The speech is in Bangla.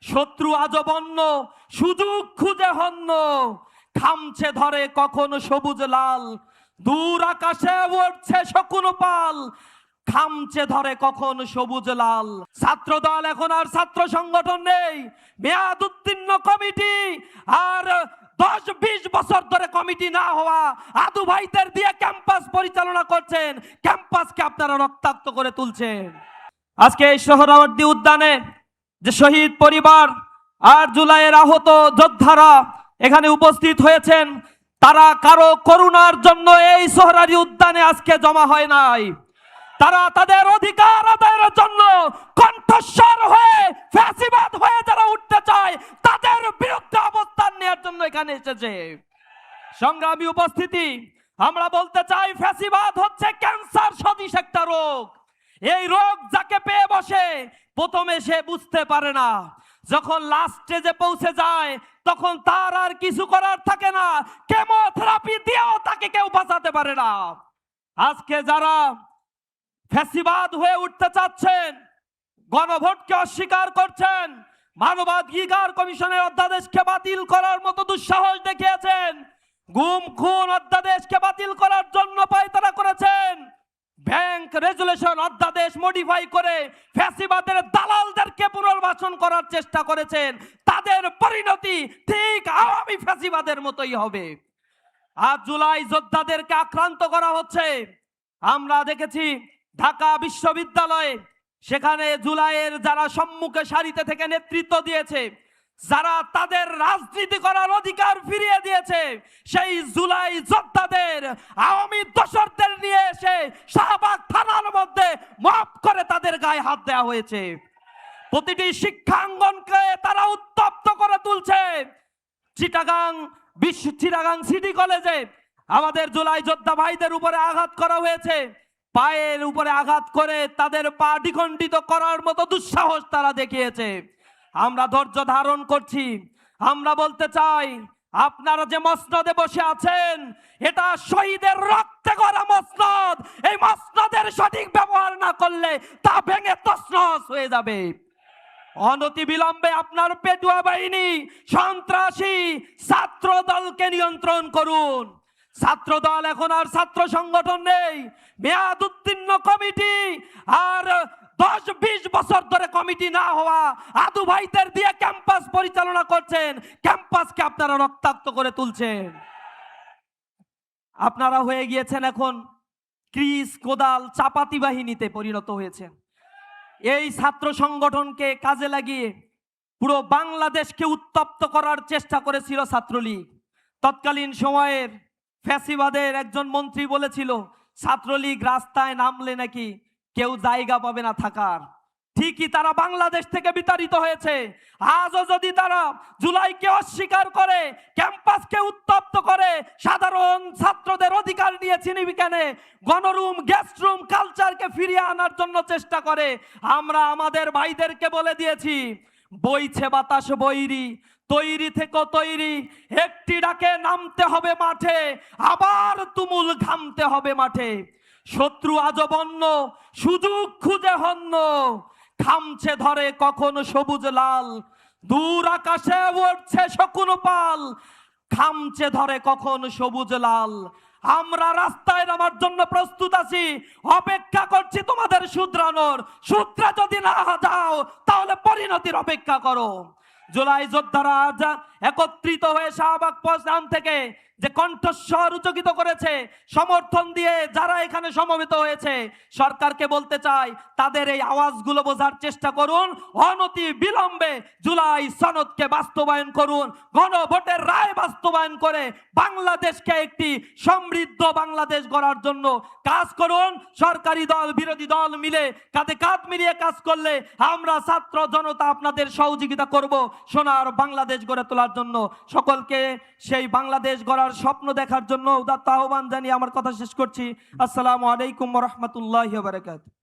শত্রু আজবন্য সুযোগ খুঁজে হন্য, খামছে ধরে কখনো সবুজ লাল, দূর আকাশে উড়ছে শকুন পাল, খামছে ধরে কখন সবুজ লাল। ছাত্র দল এখন আর ছাত্র সংগঠন নেই, মেয়াদ উত্তীর্ণ কমিটি আর 10-20 বছর ধরে কমিটি না হওয়া আদু ভাইদের দিয়ে ক্যাম্পাস পরিচালনা করছেন, ক্যাম্পাসকে আপনারা রক্তাক্ত করে তুলছেন। আজকে এই সোহরাওয়ার্দী উদ্যানে যে শহীদ পরিবার আর জুলাইয়ের আহত যোদ্ধারা এখানে উপস্থিত হয়েছেন, তারা কারো করুণার জন্য এই সোহরাওয়ার্দী উদ্যানে আজকে জমা হয় নাই। তারা তাদের অধিকার আদায়ের জন্য কণ্ঠস্বর হয়ে ফ্যাসিবাদ হয়ে যারা উঠতে চায় তাদের বিরুদ্ধে অবস্থান নেওয়ার জন্য এখানে এসেছে। সংগ্রামী উপস্থিতি, আমরা বলতে চাই ফ্যাসিবাদ হচ্ছে ক্যান্সার সদৃশ একটা রোগ। এই রোগ যাকে পেয়ে বসে প্রথমে সে বুঝতে পারে না, যখন লাস্ট স্টেজে পৌঁছে যায় তখন তার আর কিছু করার থাকে না, কেমোথেরাপি দিয়েও তাকে কেউ বাঁচাতে পারে না। আজকে যারা ফ্যাসিবাদ হয়ে উঠতে চাচ্ছেন, গণভোটকে অস্বীকার করছেন, মানবাধিকার কমিশনের অধ্যাদেশকে বাতিল করার মতো দুঃসাহস দেখিয়েছেন, গুম খুন অধ্যাদেশকে বাতিল করার জন্য পায়তারা করেছেন, ব্যাংক রেজুলেশন অধ্যাদেশ মডিফাই করে ফ্যাসিবাদের দালালদেরকে পুনর্বাসন করার চেষ্টা করেছেন, তাদের পরিণতি ঠিক আওয়ামী ফ্যাসিবাদের মতোই হবে। আজ জুলাই যোদ্ধাদেরকে আক্রান্ত করা হচ্ছে। আমরা দেখেছি ঢাকা বিশ্ববিদ্যালয়ে, সেখানে জুলাইয়ের যারা সম্মুখে সারিতে থেকে নেতৃত্ব দিয়েছে, যারা তাদের রাজনীতি করার অধিকার ফিরিয়ে দিয়েছে, সেই জুলাই যোদ্ধাদের আওয়ামী দোসরদের নিয়ে এসে শাহবাগ থানার মধ্যে মাফ করে তাদের গায়ে হাত দেওয়া হয়েছে। প্রতিটি শিক্ষাঙ্গনকে তারা উত্তপ্ত করে তুলছে। চিটাগাং সিটি কলেজে আমাদের জুলাই যোদ্ধা ভাইদের উপরে আঘাত করা হয়েছে, পায়ের উপরে আঘাত করে তাদের পা দ্বিখণ্ডিত করার মতো দুঃসাহস তারা দেখিয়েছে। আমরা ধৈর্য ধারণ করছি। আমরা বলতে চাই, আপনারা যে মসনদে বসে আছেন এটা শহীদের রক্তে গড়া মসনদ। এই মসনদের সঠিক ব্যবহার না করলে তা ভেঙে তছনছ হয়ে যাবে। অনতি বিলম্বে আপনার পেটুয়া বাহিনী সন্ত্রাসী ছাত্র দলকে নিয়ন্ত্রণ করুন। ছাত্র দল এখন আর ছাত্র সংগঠন নেই, মেয়াদ উত্তীর্ণ কমিটি আর 10-20 বছর ধরে কমিটি না হওয়া আদু ভাইদের দিয়ে ক্যাম্পাস পরিচালনা করছেন, ক্যাম্পাসকে আপনারা রক্তাক্ত করে তুলছেন। আপনারা হয়ে গিয়েছেন এখন ক্রিস কোদাল চাপাতি বাহিনীতে পরিণত হয়েছেন। এই ছাত্র সংগঠনকে কাজে লাগিয়ে পুরো বাংলাদেশকে উত্তপ্ত করার চেষ্টা করেছিল ছাত্রলীগ। তৎকালীন সময়ের ফ্যাসিবাদের একজন মন্ত্রী বলেছিল ছাত্রলীগ রাস্তায় নামলে নাকি কেউ জায়গা পাবে না থাকার। ঠিকই তারা বাংলাদেশ থেকে বিতাড়িত হয়েছে। আজও যদি তারা জুলাইকে অস্বীকার করে, ক্যাম্পাসকে উত্তপ্ত করে, সাধারণ ছাত্রদের অধিকার নিয়ে চিনিবিকেনে গণরুম গেস্ট রুম কালচারকে ফিরিয়ে আনার জন্য চেষ্টা করে, আমরা আমাদের ভাইদেরকে বলে দিয়েছি বইছে বাতাস বৈরি, তৈরি থেকে তৈরি, একটি ডাকে নামতে হবে মাঠে, আবার তুমুল ঘামতে হবে মাঠে। শত্রু আজবন্য সুযোগ খুঁজে হন্য, খামছে ধরে কখনো সবুজ লাল, দূর আকাশে উড়ছে শকুন পাল, খামছে ধরে কখন সবুজ লাল। আমরা রাস্তায় নামার জন্য প্রস্তুত আছি, অপেক্ষা করছি তোমাদের শুধরানোর। শুধরে যদি না যাও তাহলে পরিণতির অপেক্ষা করো। জুলাই যোদ্ধারা আজ একত্রিত হয়ে শাহবাগ পৌঁছান থেকে যে কণ্ঠস্বর উচ্চকিত করেছে, সমর্থন দিয়ে যারা এখানে সমবেত হয়েছে, সরকারকে বলতে চাই তাদের এই আওয়াজগুলো বোঝার চেষ্টা করুন। অনতি বিলম্বে জুলাই সনদকে বাস্তবায়ন করুন, গণভোটের রায় বাস্তবায়ন করে বাংলাদেশকে একটি সমৃদ্ধ বাংলাদেশ গড়ার জন্য কাজ করুন। সরকারি দল বিরোধী দল মিলে কাঁধে কাঁধ মিলিয়ে কাজ করলে আমরা ছাত্র জনতা আপনাদের সহযোগিতা করব সোনার বাংলাদেশ গড়ে তোলার জন্য। সকলকে সেই বাংলাদেশ গড়ার স্বপ্ন দেখার জন্য উদাত্ত আহ্বান জানিয়ে আমার কথা শেষ করছি। আসসালামু আলাইকুম ওয়া রাহমাতুল্লাহি ওয়া বারাকাতুহু।